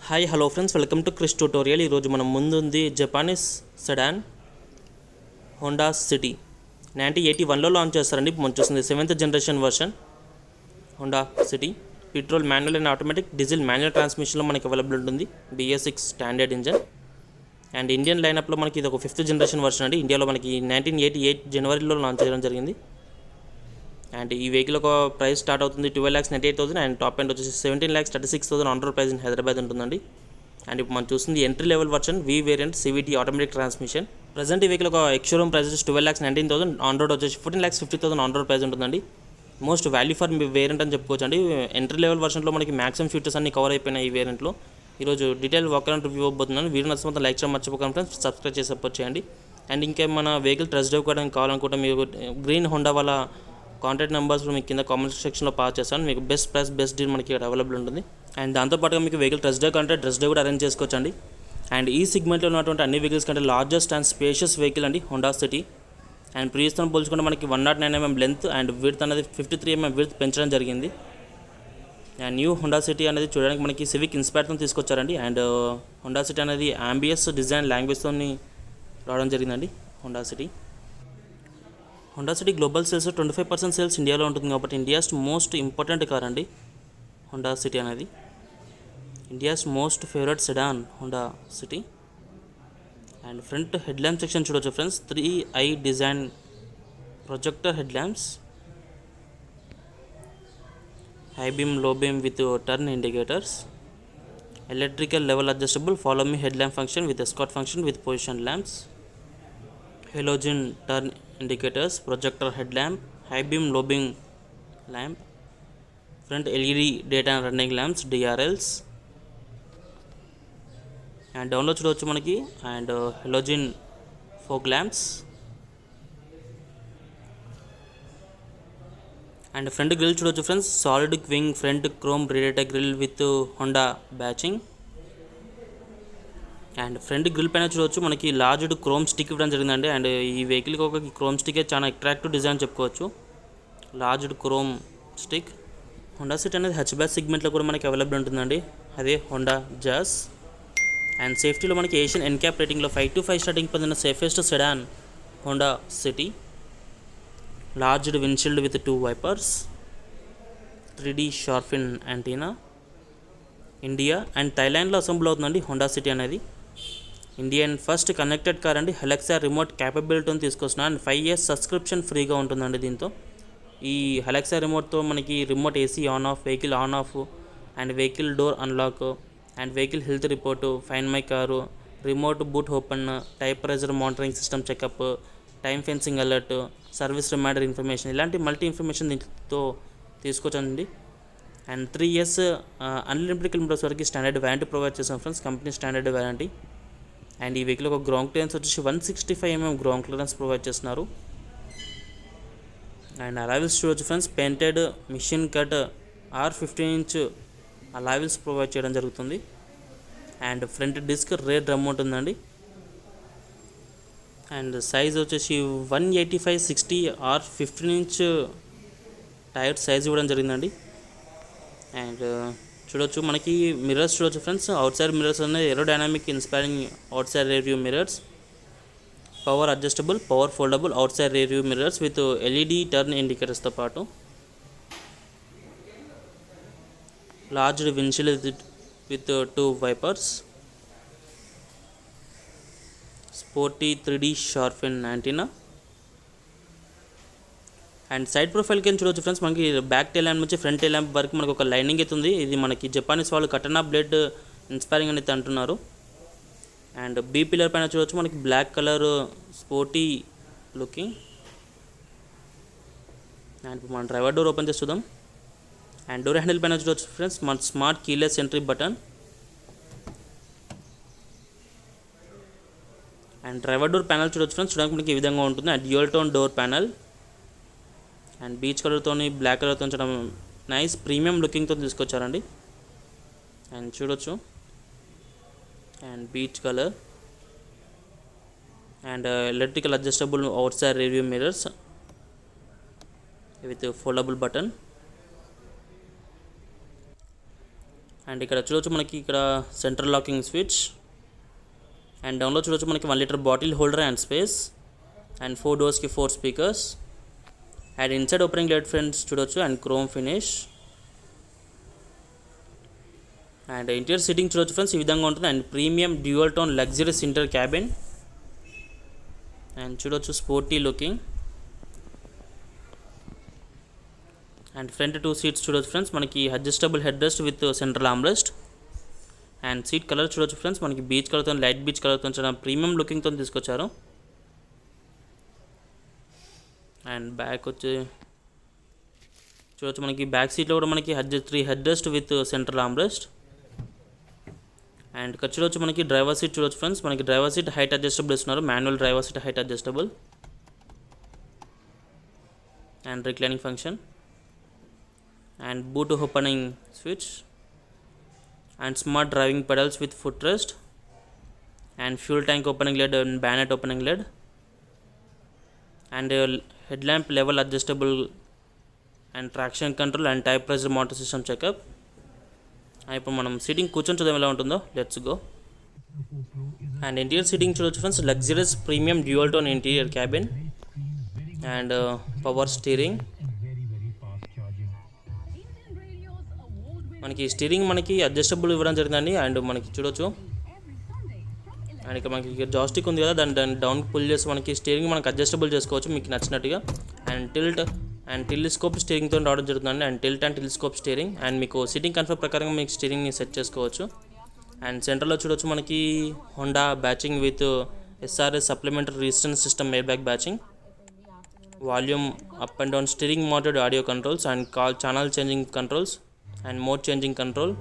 Hi hello friends, welcome to Krish tutorial. ఈరోజు మనం ముందుంది జపానీస్ సెడాన్ హోండా సిటీ 1981లో లాంచ్ చేస్తారండి. మనం చూస్తుంది 7th generation version Honda City. Petrol manual and automatic, diesel manual ట్రాన్స్మిషన్లో మనకి అవైలబుల్ ఉంటుంది. BS6 standard engine. And Indian లైనప్లో మనకి ఇది ఒక 5th జనరేషన్ వర్షన్ అండి. ఇండియాలో మనకి 1988 జనవరిలో లాంచ్ చేయడం జరిగింది. అండ్ ఈ వెహికల్ ఒక ప్రైస్ స్టార్ట్ అవుతుంది 12,98,000 అండ్ టాప్ ఎండ్ వచ్చేసి 17,36,000 on road price in Hyderabad ఉంటుందండి. అండ్ ఇప్పుడు మనం చూస్తుంది ఎంట్రీ లెవెల్ వర్షన్ వి variant CVT automatic transmission. Present ఈ వెహికల్ ఒక ఎక్స్-షోరూమ్ ప్రైస్ వచ్చి 12,19,000, ఆన్ రోడ్ వచ్చేసి 14,50,000 ఆన్ రోడ్ ప్రైస్ ఉంటుందండి. మోస్ట్ వాల్యూ ఫర్ వేరియంట్ అని చెప్పుకోవచ్చు అండి. ఎంట్రీ లెవెల్ వర్షన్లో మనకి మ్యాక్సిమం ఫీచర్స్ అన్ని కవర్ అయిపోయినాయి ఈ వేరియంట్లో. ఈరోజు డీటెయిల్ వాక్ అరౌండ్ రివ్యూ అవ్వబోతున్నాను. వీడియో నచ్చితే మొత్తం లైక్ చేయడం మర్చిపోకండి ఫ్రెండ్స్, సబ్స్క్రైబ్ చేసి సపోర్ట్ చేయండి. అండ్ ఇంకా మన వెహికల్ టెస్ట్ డ్రైవ్ కూడా కావాలనుకుంటే మీరు గ్రీన్ హోండా వాళ్ళ కాంటాక్ట్ నెంబర్స్ మీకు కింద కామెంట్ సెక్షన్లో పాస్ చేస్తాను. మీకు బెస్ట్ ప్రైస్ బెస్ట్ డీల్ మనకి ఇక్కడ అవైలబుల్ ఉంటుంది. అండ్ దాంతోపాటుగా మీకు వెహికల్ టెస్ట్ డ్రైవ్ కంటే టెస్ట్ డ్రైవ్ కూడా అరేంజ్ చేసుకోవచ్చండి. అండ్ ఈ సెగ్మెంట్లో ఉన్నటువంటి అన్ని వెహికల్స్ కంటే లార్జెస్ట్ అండ్ స్పేషియస్ వెహికల్ అండి హోండా సిటీ. అండ్ ప్రీవియస్తో పోల్చుకుంటే మనకి 109mm లెంత్ అండ్ విడ్త్ అనేది 53mm విడ్త్ పెంచడం జరిగింది. అండ్ న్యూ హోండా సిటీ అనేది చూడడానికి మనకి సివిక్ ఇన్స్పైర్తో తీసుకొచ్చారండి. అండ్ హోండా సిటీ అనేది అంబియస్ డిజైన్ లాంగ్వేజ్తో రావడం జరిగిందండి. Honda City global sales 25% sales ఇండియాలో ఉంటుంది కాబట్టి ఇండియాస్ మోస్ట్ ఇంపార్టెంట్ కార్ అండి హోండా సిటీ అనేది. India's most favourite sedan Honda City. And front head lamp section చూడవచ్చు friends. 3i design projector head lamps, high beam low beam with turn indicators, electrical level adjustable follow me head lamp function with escort function with position lamps, halogen turn indicators, projector headlamp, high beam low beam lamp, front LED daytime running lamps DRLs. And డౌన్లో చూడవచ్చు మనకి and halogen fog lamps. And front grille చూడవచ్చు friends. Solid wing front chrome radiator grille with Honda badging. And front grille పైన చూడవచ్చు మనకి లార్జ్డ్ chrome stick ఇవ్వడం జరిగిందండి. And ఈ వెహికల్కి ఒక క్రోమ్ స్టిక్ చాలా అట్రాక్టివ్ డిజైన్ చెప్పుకోవచ్చు. లార్జ్డ్ క్రోమ్ స్టిక్. హోండా సిటీ అనేది హ్యాచ్బ్యాక్ సెగ్మెంట్లో కూడా మనకి అవైలబుల్ ఉంటుందండి. అదే హోండా జాజ్. అండ్ సేఫ్టీలో మనకి ఏషియన్ ఎన్క్యాప్ రేటింగ్లో 5 to 5 స్టార్టింగ్ పొందిన safest sedan Honda City. Large windshield with 2 wipers, 3D shark fin antenna. India and థైలాండ్లో అసెంబుల్ అవుతుందండి హోండా సిటీ అనేది. ఇండియన్ ఫస్ట్ కనెక్టెడ్ కార్ అండి. అలెక్సా రిమోట్ క్యాపబిలిటీని తీసుకొస్తున్నాను. అండ్ 5 years సబ్స్క్రిప్షన్ ఫ్రీగా ఉంటుందండి దీంతో. ఈ అలెక్సా రిమోట్తో మనకి remote AC on off, vehicle on off and vehicle door unlock and vehicle health report, find my car, remote boot open, tyre pressure monitoring system checkup, time fencing alert, service reminder information, ఇలాంటి multi information దీంతో తీసుకొచ్చండి. And 3 years unlimited kilometres వరకు standard warranty provide చేస్తాం friends, company standard warranty. And ఈ vehicle ఒక ground clearance వచ్చేసి 165mm ground clearance provide చేస్తున్నారు. And alloy wheels చూడవచ్చు friends. Painted machine cut R15" alloy wheels provide చేయడం జరుగుతుంది. And front disc rear drum ఉంటుందండి. అండ్ సైజ్ వచ్చేసి 185/60 R15" టైర్ సైజ్ ఇవ్వడం జరిగిందండి. అండ్ చూడొచ్చు మనకి మిర్రర్స్ చూడొచ్చు ఫ్రెండ్స్. అవుట్ సైడ్ మిర్రర్స్ అనేది aerodynamic inspiring outside rear view mirrors, power adjustable power foldable outside rear view mirrors with LED turn ఇండికేటర్స్తో పాటు large windshield with 2 wipers, sporty 3D shark fin antenna. And side profile కింద చూడవచ్చు friends. మనకి back tail lamp నుంచి front tail lamp వరకు మనకు ఒక lining అవుతుంది. ఇది మనకి జపానీస్ వాళ్ళు కటనా బ్లేడ్ ఇన్స్పైరింగ్ అనేది అంటున్నారు. అండ్ B పిల్లర్ పైన చూడవచ్చు మనకి black colour sporty looking. And ఇప్పుడు మనం డ్రైవర్ డోర్ ఓపెన్ చేసి చూద్దాం. అండ్ డోర్ హ్యాండిల్ పైన చూడవచ్చు ఫ్రెండ్స్ మన smart keyless entry button. And driver door panel చూడవచ్చు ఫ్రెండ్స్. చూడడానికి మనకి ఈ విధంగా ఉంటుంది. And dual tone door panel and beach కలర్తో బ్లాక్ కలర్తో చాలా నైస్ ప్రీమియం లుకింగ్తో తీసుకొచ్చారండి. అండ్ చూడొచ్చు and beech colour and electrical adjustable out side review mirrors with foldable button. And ఇక్కడ చూడొచ్చు మనకి ఇక్కడ సెంట్రల్ లాకింగ్ స్విచ్. అండ్ డౌన్లో చూడొచ్చు మనకి 1 litre bottle holder and space. And 4 డోర్స్కి 4 speakers. And inside opening lid friends చూడొచ్చు and chrome finish. And interior seating చూడొచ్చు ఫ్రెండ్స్ ఈ విధంగా ఉంటుంది. And premium dual tone luxurious interior cabin. And చూడొచ్చు sporty looking. And front 2 seats చూడొచ్చు friends మనకి adjustable head rest with central armrest. And seat colour చూడొచ్చు friends మనకి beech కలర్తో లైట్ బీచ్ కలర్తో చాలా ప్రీమియం లుకింగ్తో తీసుకొచ్చారు. అండ్ బ్యాక్ వచ్చి చూడొచ్చు మనకి బ్యాక్ సీట్లో కూడా మనకి 3 head rest with central armrest. And ఇక్కడ చూడొచ్చు మనకి డ్రైవర్ సీట్ చూడొచ్చు ఫ్రెండ్స్ మనకి డ్రైవర్ సీట్ హైట్ అడ్జస్టబుల్ ఇస్తున్నారు. Manual driver seat height adjustable. And reclining function. And boot opening switch. And smart driving pedals with foot rest. And fuel tank opening lid and bonnet opening lid. And head lamp level adjustable. And traction control and tyre pressure motor system checkup. ఇప్పుడు మనం seating కూర్చొని చూద్దాం ఎలా ఉంటుందో. Let's go. And interior seating చూడొచ్చు friends luxurious premium dual tone interior cabin. And power steering. మనకి steering మనకి adjustable ఇవ్వడం జరిగిందండి. అండ్ మనకి చూడొచ్చు అండ్ ఇక్కడ మనకి జాస్టిక్ ఉంది కదా దాన్ని డౌన్ పుల్ చేసి మనకి స్టీరింగ్ మనకి అడ్జస్టబుల్ చేసుకోవచ్చు మీకు నచ్చినట్టుగా. అండ్ టిల్ట్ అండ్ టెలిస్కోప్ స్టీరింగ్తో రావడం జరుగుతుందండి. And tilt and telescope steering. And మీకు సీటింగ్ కంఫర్ట్ ప్రకారంగా మీకు స్టీరింగ్ని సెట్ చేసుకోవచ్చు. అండ్ సెంటర్లో చూడొచ్చు మనకి Honda బ్యాచింగ్ with SRS supplementary resistance system air bag బ్యాచింగ్. Volume up and down steering mounted audio controls. And call channel changing controls. And mode changing control.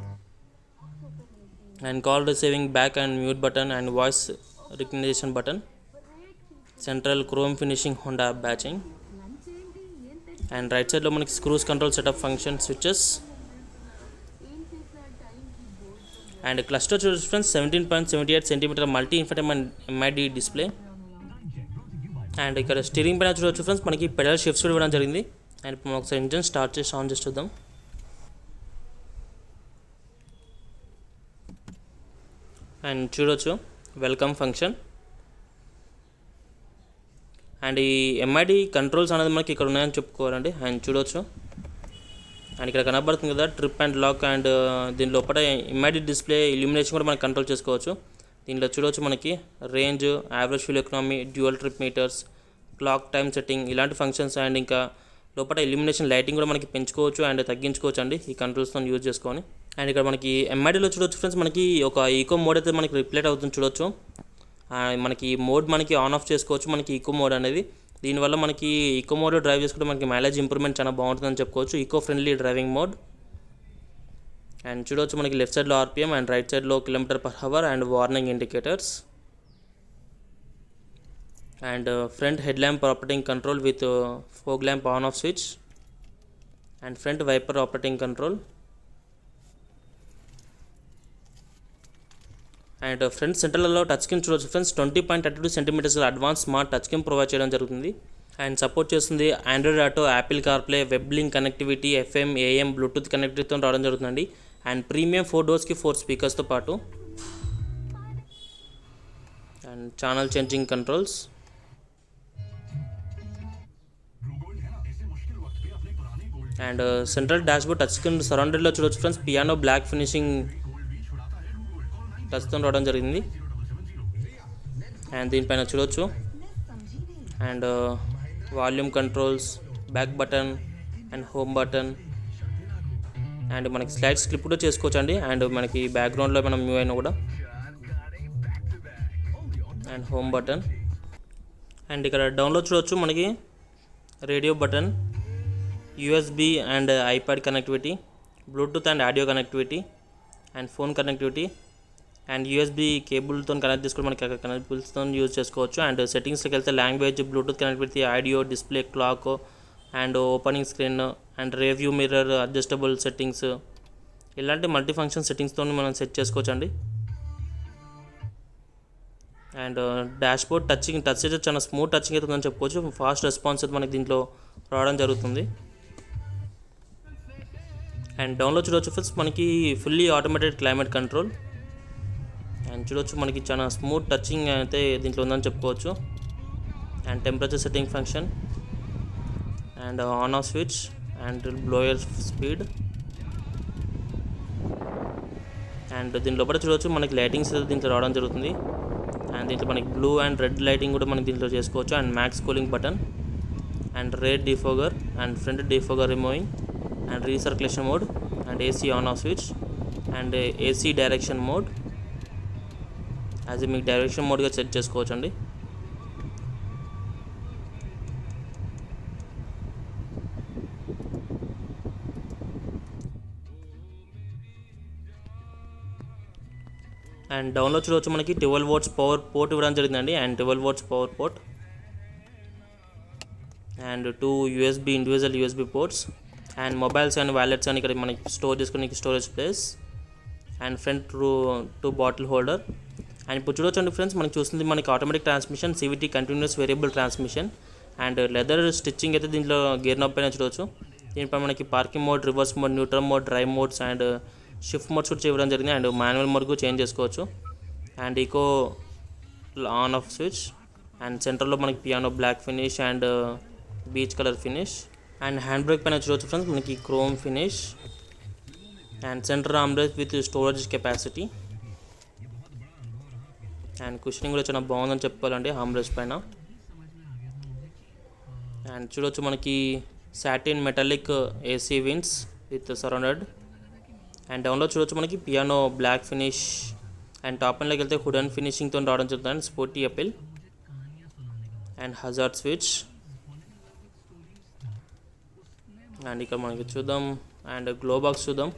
And call receiving back and mute button and voice recognition button. Central chrome finishing Honda badging. And right సైడ్లో మనకి cruise control setup function switches. And cluster చూడొచ్చు friends 17.78 centimetre multi infotainment MID display. And ఇక్కడ steering పైన చూడొచ్చు friends మనకి pedal shifts కూడా ఇవ్వడం జరిగింది. అండ్ ఇప్పుడు ఒకసారి ఇంజన్ స్టార్ట్ చేసి ఆన్ చేసి చూద్దాం. అండ్ చూడొచ్చు వెల్కమ్ ఫంక్షన్. అండ్ ఈ MID కంట్రోల్స్ అనేది మనకి ఇక్కడ ఉన్నాయని చెప్పుకోవాలండి. అండ్ చూడొచ్చు అండ్ ఇక్కడ కనబడుతుంది కదా ట్రిప్ అండ్ లాక్. అండ్ దీని లోపల MID డిస్ప్లే ఇల్యూమినేషన్ కూడా మనం కంట్రోల్ చేసుకోవచ్చు. దీంట్లో చూడొచ్చు మనకి range, average fuel economy, dual trip meters, clock time setting ఇలాంటి ఫంక్షన్స్. అండ్ ఇంకా లోపల ఇల్యూమినేషన్ లైటింగ్ కూడా మనకి పెంచుకోవచ్చు అండ్ తగ్గించుకోవచ్చు అండి ఈ కంట్రోల్స్తో యూజ్ చేసుకొని. అండ్ ఇక్కడ మనకి MIDలో చూడొచ్చు ఫ్రెండ్స్ మనకి ఒక ఈకో మోడ్ అయితే మనకి రిప్లేట్ అవుతుంది చూడొచ్చు. మనకి మోడ్ మనకి ఆన్ ఆఫ్ చేసుకోవచ్చు మనకి ఈకో మోడ్ అనేది. దీనివల్ల మనకి ఈకో మోడ్లో డ్రైవ్ చేసుకుంటే మనకి మైలేజ్ ఇంప్రూవ్మెంట్ చాలా బాగుంటుందని చెప్పుకోవచ్చు. Eco friendly driving mode. And చూడొచ్చు మనకి లెఫ్ట్ సైడ్లో RPM అండ్ రైట్ సైడ్లో km/h and warning indicators. And front head lamp operating control with fog lamp on off switch. And front wiper operating control. And front సెంటర్లలో touch screen చూడొచ్చు friends 20.32 centimetres advance smart touch screen provide చేయడం జరుగుతుంది. And support చేస్తుంది Android auto, Apple CarPlay, web link connectivity, FM, AM, Bluetooth కనెక్టివిటీతో రావడం జరుగుతుందండి. And premium 4 డోర్స్కి 4 స్పీకర్స్తో పాటు. And channel changing controls. And central dashboard touch screen సరౌండెడ్లో చూడొచ్చు ఫ్రెండ్స్ పియానో బ్లాక్ ఫినిషింగ్ టచ్తో రావడం జరిగింది. అండ్ దీనిపైన చూడొచ్చు and volume controls, back button and home button. And మనకి స్లైడ్ స్క్రిప్ట్ కూడా చేసుకోవచ్చు అండి. అండ్ మనకి బ్యాక్గ్రౌండ్లో మనం మూవ్ అయినా కూడా. And home button. అండ్ ఇక్కడ డౌన్లో చూడొచ్చు మనకి radio button, USB and iPad connectivity, Bluetooth and audio connectivity and phone connectivity. And USB కేబుల్తో కనెక్ట్ చేసుకుని మనకి కనెక్టిబుల్స్తో యూజ్ చేసుకోవచ్చు. అండ్ సెట్టింగ్స్కి వెళ్తే language, Bluetooth connectivity, audio, display, clock and opening screen and review mirror, adjustable settings ఇలాంటి multi function సెట్టింగ్స్తో మనం సెట్ చేసుకోవచ్చు అండి. అండ్ డాష్బోర్డ్ టచ్ అయితే చాలా స్మూత్ టచింగ్ అయితే ఉందని చెప్పుకోవచ్చు. ఫాస్ట్ రెస్పాన్స్ అయితే మనకి దీంట్లో రావడం జరుగుతుంది. అండ్ డౌన్లో చూడవచ్చు ఫ్రెండ్స్ మనకి fully automated climate control. And చూడవచ్చు మనకి చాలా స్మూత్ టచింగ్ అయితే దీంట్లో ఉందని చెప్పుకోవచ్చు. And temperature setting function and on off switch and blower speed. And దీని లోపల చూడవచ్చు మనకి లైటింగ్స్ దీంట్లో రావడం జరుగుతుంది. అండ్ దీంట్లో మనకి బ్లూ అండ్ రెడ్ లైటింగ్ కూడా మనకి దీంట్లో చేసుకోవచ్చు. And max cooling button and rare defogger and front defogger removing and recirculation mode and AC on off switch and AC direction mode. As మీకు డైరెక్షన్ మోడ్గా సెట్ చేసుకోవచ్చు అండి. And డౌన్లో చూడవచ్చు మనకి 12 volts పవర్ పోర్ట్ ఇవ్వడం జరిగిందండి. And 12 volts power port and 2 USB individual USB ports and mobiles and wallets అని ఇక్కడ మనకి స్టోర్ చేసుకునే storage place and front 2 bottle holder. And ఇప్పుడు చూడొచ్చండి ఫ్రెండ్స్ మనకి చూస్తుంది మనకి automatic transmission CVT continuous variable transmission and leather stitching అయితే దీంట్లో గేర్ నాబ్ పైన చూడవచ్చు. దీనిపై మనకి parking mode, reverse mode, neutral mode, drive modes and shift modes కూడా చేయడం జరిగింది. అండ్ మాన్యువల్ మోడ్కు చేంజ్ చేసుకోవచ్చు. And eco on off switch and సెంటర్లో మనకి piano black finish and beech colour finish. And hand brake పైన చూడవచ్చు ఫ్రెండ్స్ మనకి chrome finish and centre armrest with storage capacity. And cushioning కూడా చాలా బాగుందని చెప్పుకోవాలండి ఆర్మ్రెస్ట్ పైన. అండ్ చూడవచ్చు మనకి satin metallic AC vents with surrounded. And డౌన్లో చూడవచ్చు మనకి piano black finish and top అండ్లోకి వెళ్తే వుడెన్ ఫినిషింగ్తో రావడం జరుగుతుంది. And sporty appeal and hazard switch. And ఇక్కడ మనకి చూద్దాం అండ్ గ్లో బాక్స్ చూద్దాం.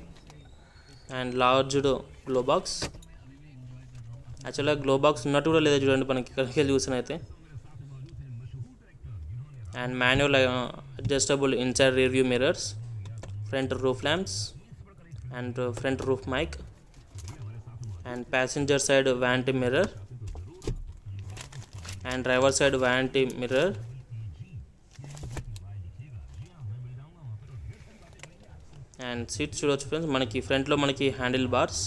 And large glove box. యాక్చువల్గా గ్లో బాక్స్ ఉన్నట్టు కూడా లేదా చూడండి మనకి ఇక్కడికి వెళ్ళి చూసినైతే. And manual adjustable inside rear view mirrors, front roof lamps and front roof mic and passenger side vanity mirror and driver side vanity mirror. And seats చూడవచ్చు ఫ్రెండ్స్ మనకి ఫ్రంట్లో మనకి హ్యాండిల్ బార్స్.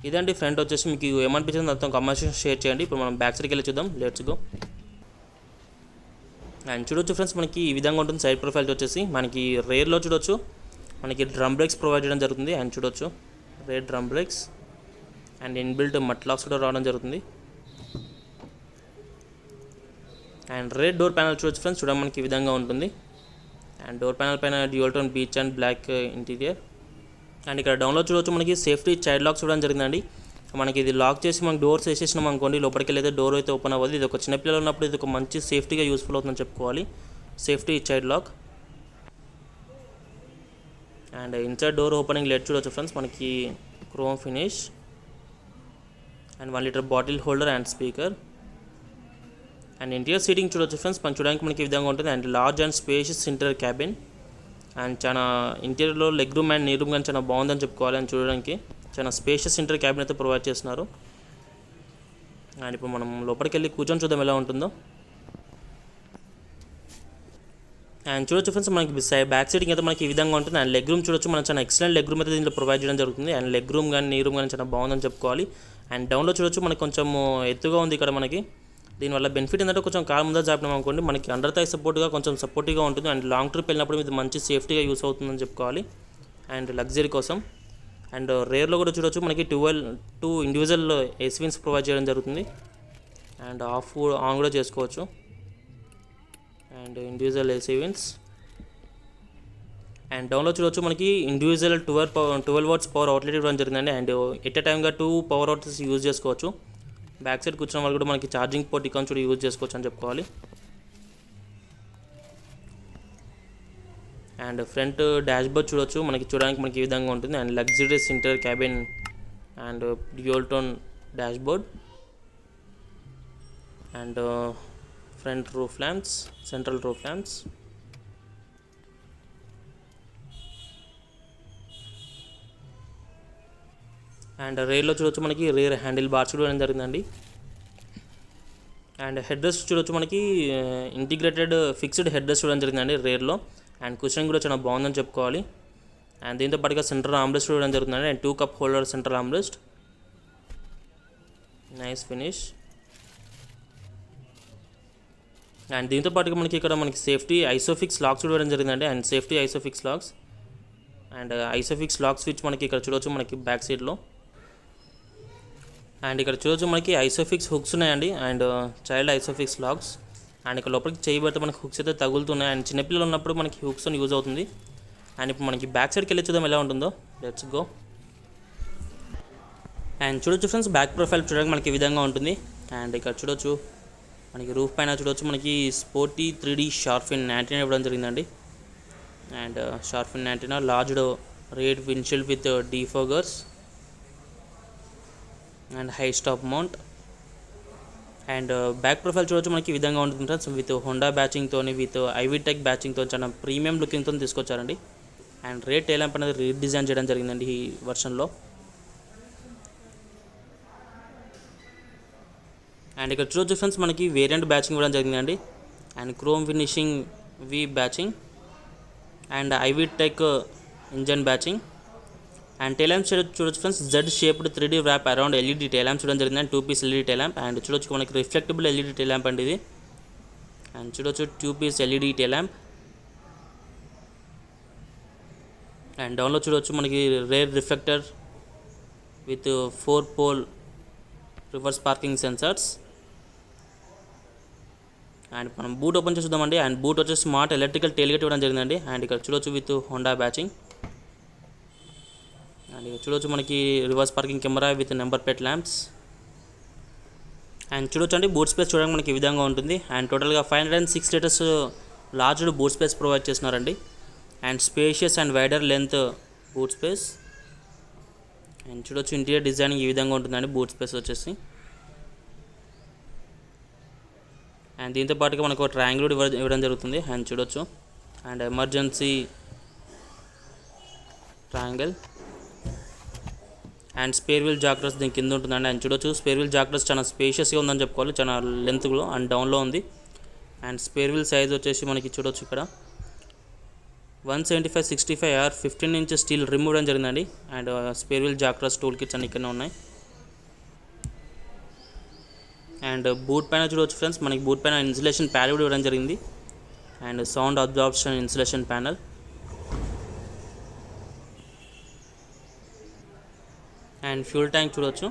ఇదండి ఫ్రంట్ వచ్చేసి మీకు ఏమనిపించింది మొత్తం కామెంట్స్ షేర్ చేయండి. ఇప్పుడు మనం బ్యాక్ సైడ్కి వెళ్ళి చూద్దాం. Let's go. అండ్ చూడొచ్చు ఫ్రెండ్స్ మనకి ఈ విధంగా ఉంటుంది సైడ్ ప్రొఫైల్ వచ్చేసి. మనకి రేర్లో చూడొచ్చు మనకి డ్రమ్ బ్రేక్స్ ప్రొవైడ్ చేయడం జరుగుతుంది. అండ్ చూడొచ్చు rear drum brakes and inbuilt mud locks కూడా రావడం జరుగుతుంది. అండ్ రేర్ డోర్ ప్యానల్ చూడొచ్చు ఫ్రెండ్స్, చూడడం మనకి ఈ విధంగా ఉంటుంది. అండ్ డోర్ ప్యానల్ పైన dual tone beige and black interior. And ఇక్కడ డౌన్లో చూడవచ్చు మనకి సేఫ్టీ చైల్డ్ లాక్స్ చూడడం జరిగిందండి. మనకి ఇది లాక్ చేసి మనకి డోర్స్ వేసేసినాం అనుకోండి, లోపలికి వెళ్ళైతే డోర్ అయితే ఓపెన్ అవ్వదు. ఇది ఒక చిన్నపిల్లలు ఉన్నప్పుడు ఇది ఒక మంచి సేఫ్టీగా యూస్ఫుల్ అవుతుందని చెప్పుకోవాలి. Safety child lock. And inside door opening లెట్ చూడవచ్చు ఫ్రెండ్స్ మనకి chrome finish and 1 liter bottle holder and speaker. And interior seating చూడవచ్చు ఫ్రెండ్స్ మనం చూడడానికి మనకి ఈ విధంగా ఉంటుంది. And large and spacious interior cabin. And చాలా ఇంటీరియర్లో leg room and knee room కానీ చాలా బాగుందని చెప్పుకోవాలి. అని చూడడానికి చాలా స్పేషియస్ ఇంటీరియర్ క్యాబిన్ అయితే ప్రొవైడ్ చేస్తున్నారు. అండ్ ఇప్పుడు మనం లోపలికి వెళ్ళి కూర్చొని చూద్దాం ఎలా ఉంటుందో. అండ్ చూడొచ్చు ఫ్రెండ్స్ మనకి బ్యాక్ సీటింగ్ అయితే మనకి ఈ విధంగా ఉంటుంది. అండ్ లెగ్ రూమ్ చూడొచ్చు మనకి చాలా ఎక్సలెంట్ లెగ్ రూమ్ అయితే దీంట్లో ప్రొవైడ్ చేయడం జరుగుతుంది. అండ్ లెగ్ రూమ్ కానీ నీ రూమ్ కానీ చాలా బాగుందని చెప్పుకోవాలి. అండ్ డౌన్లో చూడొచ్చు మనకి కొంచెం ఎత్తుగా ఉంది ఇక్కడ మనకి. దీనివల్ల బెనిఫిట్ ఏంటంటే కొంచెం కాలు ముందర జాపినాం అనుకోండి మనకి అండర్ థై సపోర్ట్గా కొంచెం సపోర్టివ్గా ఉంటుంది. అండ్ లాంగ్ ట్రిప్ వెళ్ళినప్పుడు ఇది మంచి సేఫ్టీగా యూస్ అవుతుందని చెప్పుకోవాలి. అండ్ లగ్జరీ కోసం. అండ్ రేర్లో కూడా చూడొచ్చు మనకి 2 ఇండివిజువల్ ఏసీ విన్స్ ప్రొవైడ్ చేయడం జరుగుతుంది. అండ్ ఆఫ్ ఆన్ కూడా చేసుకోవచ్చు. And individual AC vents. And డౌన్లో చూడవచ్చు మనకి ఇండివిజువల్ 12 watts పవర్ అవుట్లెట్ ఇవ్వడం జరిగిందండి. అండ్ ఎట్ ఏ టైమ్గా 2 పవర్ అవుట్లెట్స్ యూజ్ చేసుకోవచ్చు. బ్యాక్ సైడ్ కూర్చున్న వాళ్ళు కూడా మనకి ఛార్జింగ్ పోర్ట్ ఇక్కడ కూడా యూజ్ చేసుకోవచ్చు అని చెప్పుకోవాలి. అండ్ ఫ్రంట్ డాష్ బోర్డ్ చూడొచ్చు మనకి చూడడానికి మనకి ఈ విధంగా ఉంటుంది. And luxurious interior cabin and dual tone dashboard. And front roof lamps, central roof lamps. And రేర్లో చూడొచ్చు మనకి రేర్ హ్యాండిల్ బార్స్ కూడా జరిగిందండి. అండ్ హెడ్ రెస్ట్ చూడొచ్చు మనకి ఇంటిగ్రేటెడ్ ఫిక్స్డ్ హెడ్ రెస్ట్ చూడడం జరిగిందండి రేర్లో. అండ్ కుషన్ కూడా చాలా బాగుందని చెప్పుకోవాలి. అండ్ దీంతో పాటుగా సెంట్రల్ ఆర్మ్రెస్ట్ ఇవ్వడం జరుగుతుంది and 2 cup holder central armrest. Nice finish. And దీంతో పాటుగా మనకి ఇక్కడ సేఫ్టీ ఐసోఫిక్స్ లాక్స్ ఇవ్వడం జరిగిందండి. And safety isofix locks and isofix lock switch మనకి ఇక్కడ చూడవచ్చు మనకి బ్యాక్ సైడ్లో. అండ్ ఇక్కడ చూడవచ్చు మనకి ఐసోఫిక్స్ హుక్స్ ఉన్నాయండి and child Isofix locks. And ఇక్కడ లోపలికి చేయబడితే మనకి హుక్స్ అయితే తగులుతున్నాయి అండ్ చిన్నపిల్లలు ఉన్నప్పుడు మనకి హుక్స్ యూజ్ అవుతుంది. అండ్ ఇప్పుడు మనకి బ్యాక్ సైడ్కి వెళ్ళి చూద్దాం ఎలా ఉంటుందో. Let's go. అండ్ చూడొచ్చు ఫ్రెండ్స్, బ్యాక్ ప్రొఫైల్ చూడడానికి మనకి ఈ విధంగా ఉంటుంది. అండ్ ఇక్కడ చూడొచ్చు మనకి రూఫ్ పైన చూడవచ్చు మనకి స్పోర్టీ 3D షార్ఫిన్ యాంటీనా ఇవ్వడం జరిగిందండి. And shark fin antenna, large rear windshield with defoggers and high stop mount. And back profile చూడవచ్చు మనకి ఈ విధంగా ఉంటుంది ఫ్రెండ్స్. విత్ హోండా బ్యాచింగ్తో, విత్ ఐవిటెక్ బ్యాచింగ్తో చాలా ప్రీమియం లుకింగ్తో తీసుకొచ్చారండి. అండ్ రేట్ టైల్ ల్యాంప్ అనేది రీడిజైన్ చేయడం జరిగిందండి ఈ వర్షన్లో. అండ్ ఇక్కడ చూడొచ్చు ఫ్రెండ్స్ మనకి వేరియంట్ బ్యాచింగ్ ఇవ్వడం జరిగిందండి. And chrome finishing V badging and iVTEC engine badging. And tail lamp చూడొచ్చు friends, Z shaped 3D wrap around LED tail lamp చూడడం జరిగింది. అండ్ 2 piece LED tail lamp. And చూడొచ్చు మనకి రిఫ్లెక్టబుల్ ఎల్ఈడి టైల్ ల్యాంప్ అండి ఇది. అండ్ చూడొచ్చు 2 piece LED tail lamp. And డౌన్లో చూడవచ్చు మనకి rear reflector with 4 pole reverse parking sensors. And మనం బూట్ ఓపెన్ చేసి చూద్దామండి. అండ్ బూట్ వచ్చేసి స్మార్ట్ ఎలక్ట్రికల్ టైల్గేట్ ఇవ్వడం జరిగిందండి. అండ్ ఇక్కడ చూడొచ్చు విత్ హోండా బ్యాచింగ్. అండ్ ఇక్కడ చూడొచ్చు మనకి reverse parking camera with number plate lamps. And చూడొచ్చు అండి బూట్ స్పేస్ చూడడానికి మనకి ఈ విధంగా ఉంటుంది. అండ్ టోటల్గా 506 లీటర్స్ లార్జ్డ్ బూట్ స్పేస్ ప్రొవైడ్ చేస్తున్నారండి. And spacious and wider length boot space. And చూడొచ్చు ఇంటీరియర్ డిజైనింగ్ ఈ విధంగా ఉంటుందండి బూట్ స్పేస్ వచ్చేసి. అండ్ దీంతో పాటుగా మనకు ఒక ట్రయాంగిల్ ఇవ్వడం జరుగుతుంది. అండ్ చూడొచ్చు and emergency triangle and spare wheel జాక్రస్ దీని కింద ఉంటుందండి. అండ్ చూడొచ్చు స్పేర్ వీల్ జాక్రస్ చాలా స్పేషియస్గా ఉందని చెప్పుకోవాలి, చాలా లెంత్లో అండ్ డౌన్లో ఉంది. అండ్ స్పేర్ వీల్ సైజ్ వచ్చేసి మనకి చూడొచ్చు ఇక్కడ 175/65 15 ఇంచ్ స్టీల్ రిమ్ ఇవ్వడం జరిగిందండి. అండ్ స్పేర్ వీల్ జాక్రస్ టూల్ కిట్స్ అన్ని ఇక్కడ ఉన్నాయి. అండ్ బూట్ పైన చూడవచ్చు ఫ్రెండ్స్ మనకి బూట్ పైన ఇన్సులేషన్ ప్యాడ్ కూడా ఇవ్వడం జరిగింది. And sound absorption insulation panel. And fuel tank చూడవచ్చు.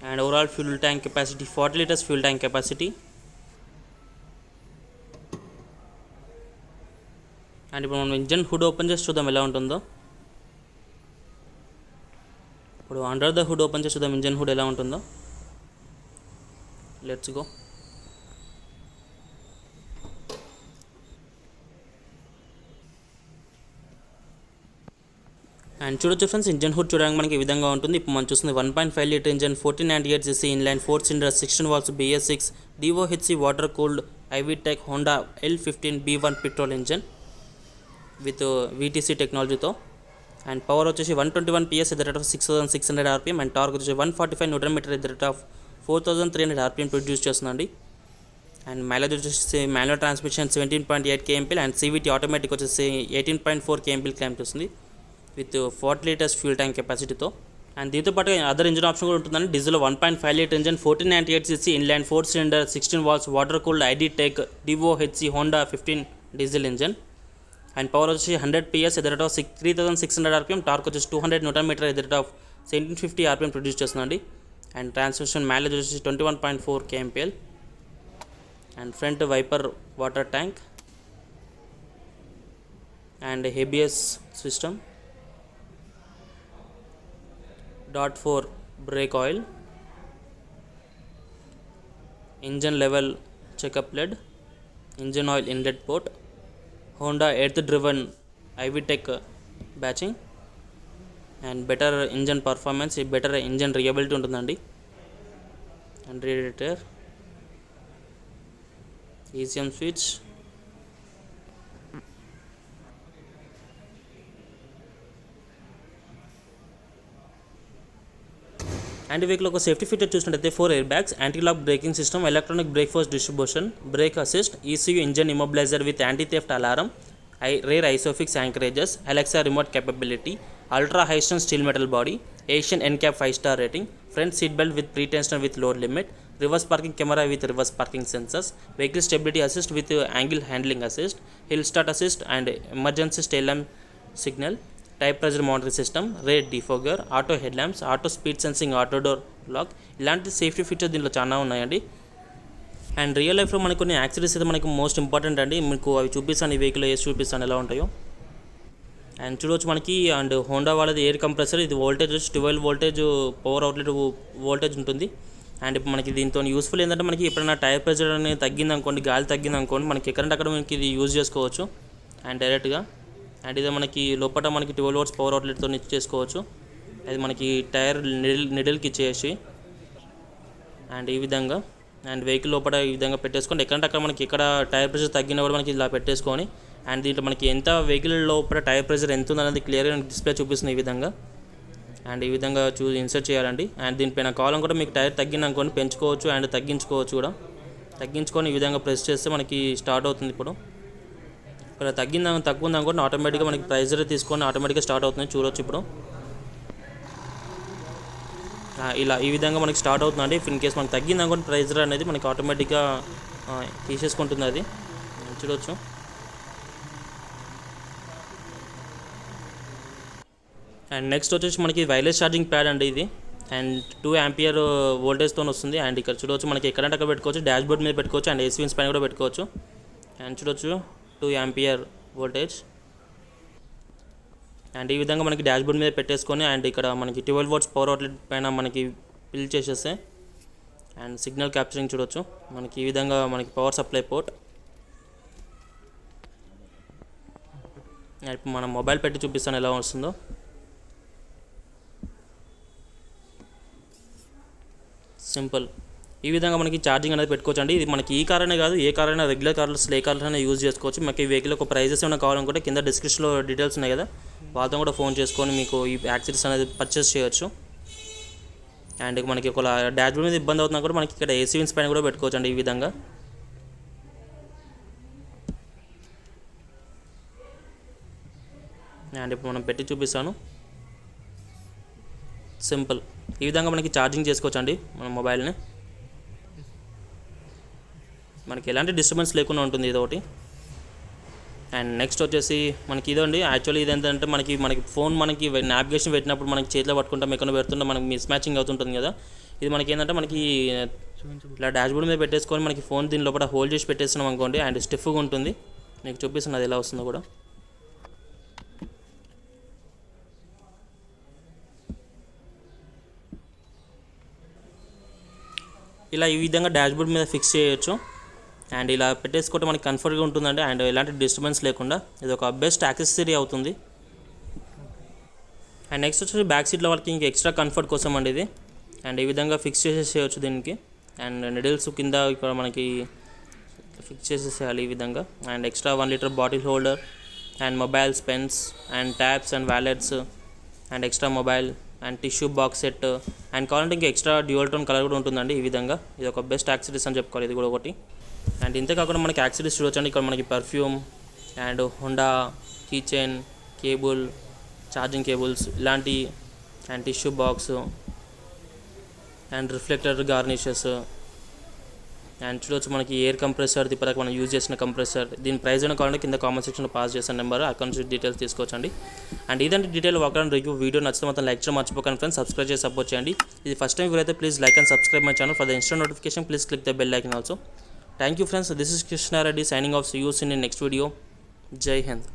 And overall fuel tank capacity 40 litres fuel tank capacity. And ఇప్పుడు మనం ఇంజన్ హుడ్ ఓపెన్ చేసి చూద్దాం ఎలా ఉంటుందో. ఇప్పుడు అండర్ ద హుడ్ ఓపెన్ చేసి చూద్దాం ఇంజన్ హుడ్ ఎలా ఉంటుందో. Let's go. అండ్ చూడొచ్చు ఫ్రెండ్స్ ఇంజన్ హుడ్ చూడడానికి మనకి ఈ విధంగా ఉంటుంది. ఇప్పుడు మనం చూస్తుంది 1.5 litre engine 1498cc inline 4 cylinder 16 valves BS6 DOHC water cooled i-VTEC Honda L15B1 petrol engine with VTC టెక్నాలజీతో. అండ్ పవర్ వచ్చేసి 121 PS at the rate of 6600 RPM. And torque వచ్చేసి 145 Nm at the rate of 4300 RPM produce చేస్తుందండి. And mileage వచ్చేసి manual transmission 17.8 kmpl and CVT automatic వచ్చేసి 18.4 kmpl claim చేస్తుంది with 40 litres fuel tank కెపాసిటీతో. And దీంతో పాటు other engine option కూడా ఉంటుందండి. Diesel 1.5 litre engine 1498cc inline 4 cylinder 16 valves water cooled iDTEC DOHC Honda 15 diesel engine. And power వచ్చి 100 PS at the rate of 3600 RPM. Torque వచ్చేసి 200 Nm at the rate of 1750 RPM produce చేస్తుందండి. And transmission mileage వచ్చేసి 21.4 kmpl. And front wiper water tank and ABS system, .4 brake oil, engine level checkup లెడ్, engine oil inlet port, Honda earth driven iVTEC badging. And better engine performance, better engine reliability ఉంటుందండి. And radiator, ECM switch, and ఈ vehicle ఒక safety feature చూసినట్టయితే 4 air bags, anti lock braking system, electronic brake force distribution, brake assist, ECU engine immobiliser with anti theft alarm, rear isofix anchorages, Alexa remote capability, ultra high strength steel metal body, Asian NCAP 5-star rating, front seat belt with pre-tensioner with load limit, reverse parking camera with reverse parking sensors, vehicle stability assist with angle handling assist, hill start assist and emergency tail lamp signal, tyre pressure monitoring system, rear defogger, auto head lamps, auto speed sensing, auto door lock, ఇలాంటి safety features దీంట్లో చాలా ఉన్నాయండి. And real లైఫ్లో మనకు కొన్ని accidents అయితే మనకు most important అండి. మీకు అవి చూపిస్తాను, ఈ వెహికల్ వేసి చూపిస్తాను ఎలా ఉంటాయో. అండ్ చూడవచ్చు మనకి అండ్ హోండా వాళ్ళది ఎయిర్ కంప్రెసర్, ఇది voltage 12 voltage power outlet voltage ఉంటుంది. అండ్ ఇప్పుడు మనకి దీంతో యూస్ఫుల్ ఏంటంటే మనకి ఎప్పుడైనా టైర్ ప్రెజర్ అనేది తగ్గింది అనుకోండి, గాలి తగ్గింది అనుకోండి, మనకి ఎక్కడంటే అక్కడ మనకి ఇది యూజ్ చేసుకోవచ్చు అండ్ డైరెక్ట్గా. అండ్ ఇది మనకి లోపల మనకి 12 వాట్స్ పవర్ అవుట్లెట్తో చేసుకోవచ్చు. అది మనకి టైర్ నిడిల్కి ఇచ్చేసి అండ్ ఈ విధంగా అండ్ వెహికల్ లోపల ఈ విధంగా పెట్టేసుకొని ఎక్కడంటే అక్కడ మనకి ఎక్కడ టైర్ ప్రెషర్ తగ్గినా కూడా మనకి ఇలా పెట్టేసుకొని అండ్ దీంట్లో మనకి ఎంత వెహికల్ లోపల టైర్ ప్రెషర్ ఎంత ఉందనేది క్లియర్గా డిస్ప్లే చూపిస్తుంది ఈ విధంగా. అండ్ ఈ విధంగా ఇన్సర్ట్ చేయాలండి. అండ్ దీనిపైన కాలం కూడా మీకు టైర్ తగ్గిననుకోని పెంచుకోవచ్చు అండ్ తగ్గించుకోవచ్చు కూడా. తగ్గించుకొని ఈ విధంగా ప్రెస్ చేస్తే మనకి స్టార్ట్ అవుతుంది. ఇప్పుడు ఇక్కడ తక్కువ ఉందనుకోండి ఆటోమేటిక్గా మనకి ప్రైజర్ తీసుకొని ఆటోమేటిక్గా స్టార్ట్ అవుతుంది. చూడవచ్చు ఇప్పుడు ఇలా ఈ విధంగా మనకి స్టార్ట్ అవుతుందండి. ఇన్ కేస్ మనకి తగ్గింది అనుకోండి ప్రైజర్ అనేది మనకి ఆటోమేటిక్గా తీసేసుకుంటుంది. అది చూడవచ్చు. అండ్ నెక్స్ట్ వచ్చేసి మనకి వైర్లెస్ ఛార్జింగ్ ప్యాడ్ అండి ఇది. అండ్ 2 ఆంపియర్ వోల్టేజ్తో వస్తుంది. అండ్ ఇక్కడ చూడవచ్చు మనకి ఎక్కడంటే అక్కడ పెట్టుకోవచ్చు, డాష్ బోర్డ్ మీద పెట్టుకోవచ్చు అండ్ AC విన్స్ పైన కూడా పెట్టుకోవచ్చు. అండ్ చూడవచ్చు 2 ఆంపియర్ వోల్టేజ్. అండ్ ఈ విధంగా మనకి డాష్ బోర్డ్ మీద పెట్టేసుకొని అండ్ ఇక్కడ మనకి 12 వాట్స్ పవర్ అవుట్లెట్ పైన మనకి ఫిల్ చేసేస్తే అండ్ సిగ్నల్ క్యాప్చరింగ్ చూడవచ్చు. మనకి ఈ విధంగా మనకి పవర్ సప్లై పోర్ట్. ఇప్పుడు మనం మొబైల్ పెట్టి చూపిస్తాను ఎలా వస్తుందో. సింపుల్ ఈ విధంగా మనకి ఛార్జింగ్ అనేది పెట్టుకోవచ్చు అండి. ఇది మనకి ఈ కార్ అనే కాదు, ఏ కార్ అయినా రెగ్యులర్ కార్లు స్లే కార్లు అయినా యూజ్ చేసుకోవచ్చు. మీకు ఈ వెహికల్ ఒక ప్రైజెస్ ఏమైనా కావాలనుకుంటే కింద డిస్క్రిప్షన్లో డీటెయిల్స్ ఉన్నాయి కదా, వాళ్ళతో కూడా ఫోన్ చేసుకొని మీకు ఈ యాక్సెసరీస్ అనేది పర్చేస్ చేయొచ్చు. అండ్ మనకి ఒక డాష్ బోర్డ్ మీద ఇబ్బంది అవుతున్నా కూడా మనకి ఇక్కడ AC విన్స్ పైన కూడా పెట్టుకోవచ్చు అండి ఈ విధంగా. అండ్ ఇప్పుడు మనం పెట్టి చూపిస్తాను. సింపుల్ ఈ విధంగా మనకి ఛార్జింగ్ చేసుకోవచ్చు అండి మన మొబైల్ని. మనకి ఎలాంటి డిస్టర్బెన్స్ లేకుండా ఉంటుంది ఇదొకటి. అండ్ నెక్స్ట్ వచ్చేసి మనకి ఇదండి. యాక్చువల్లీ ఇది ఏంటంటే మనకి ఫోన్ మనకి నావిగేషన్ పెట్టినప్పుడు మనకి చేతిలో పట్టుకుంటాం, ఎక్కడ పెడుతుంటే మనకి మిస్ మ్యాచింగ్ అవుతుంటుంది కదా. ఇది మనకి ఏంటంటే మనకి ఇలా డాష్ బోర్డ్ మీద పెట్టేసుకొని మనకి ఫోన్ దీని లోపల హోల్డ్ చేసి పెట్టేస్తున్నాం అనుకోండి అండ్ స్టిఫ్గా ఉంటుంది. మీకు చూపిస్తుంది అది ఎలా వస్తుందో కూడా. ఇలా ఈ విధంగా డాష్ బోర్డ్ మీద ఫిక్స్ చేయొచ్చు అండ్ ఇలా పెట్టేసుకుంటే మనకి కంఫర్ట్గా ఉంటుందండి అండ్ ఎలాంటి డిస్టర్బెన్స్ లేకుండా. ఇది ఒక బెస్ట్ యాక్సెసరీ అవుతుంది. అండ్ నెక్స్ట్ వచ్చేసి బ్యాక్ సీట్లో వాళ్ళకి ఇంకా ఎక్స్ట్రా కంఫర్ట్ కోసం అండి ఇది. అండ్ ఈ విధంగా ఫిక్స్ చేసేసేయచ్చు దీనికి. అండ్ నిడిల్స్ కింద ఇక్కడ మనకి ఫిక్స్ చేసేసేయాలి ఈ విధంగా. And extra 1 litre bottle holder and mobiles, pens and tabs and wallets and extra mobile and tissue box set and కావాలంటే ఇంకా ఎక్స్ట్రా డ్యూయల్ టోన్ కలర్ కూడా ఉంటుందండి ఈ విధంగా. ఇది ఒక బెస్ట్ యాక్సెసరీస్ అని చెప్పుకోవాలి ఇది కూడా ఒకటి. అండ్ ఇంతే కాకుండా మనకి యాక్సెసరీస్ చూడొచ్చండి. ఇక్కడ మనకి perfume and Honda key chain, cable, charging cables ఇలాంటి and tissue box and reflector garnishes and చూడవచ్చు మనకి ఎయిర్ కంప్రెసర్, ఇప్పటిదాకా మనం యూజ్ చేసిన కంప్రెసర్. దీని ప్రైస్ అయినా కావాలంటే కింద కామెంట్ సెక్షన్లో పాస్ చేసిన నెంబర్ అక్కడ నుంచి డీటెయిల్స్ తీసుకోవచ్చండి. అండ్ ఇదంటే డీటెయిల్ వాకర్ రివ్యూ. వీడియో నచ్చితే మొత్తం లైక్ చేయడం మర్చిపోకండి ఫ్రెండ్స్. సబ్స్క్రైబ్ చేసి సపోర్ట్ చేయండి. ఇది ఫస్ట్ టైం వీరైతే please like and subscribe my channel. For the instant notification please click the bell icon also. Thank you friends. This is Krishna Reddy signing off. See you soon in next video. Jai Hind.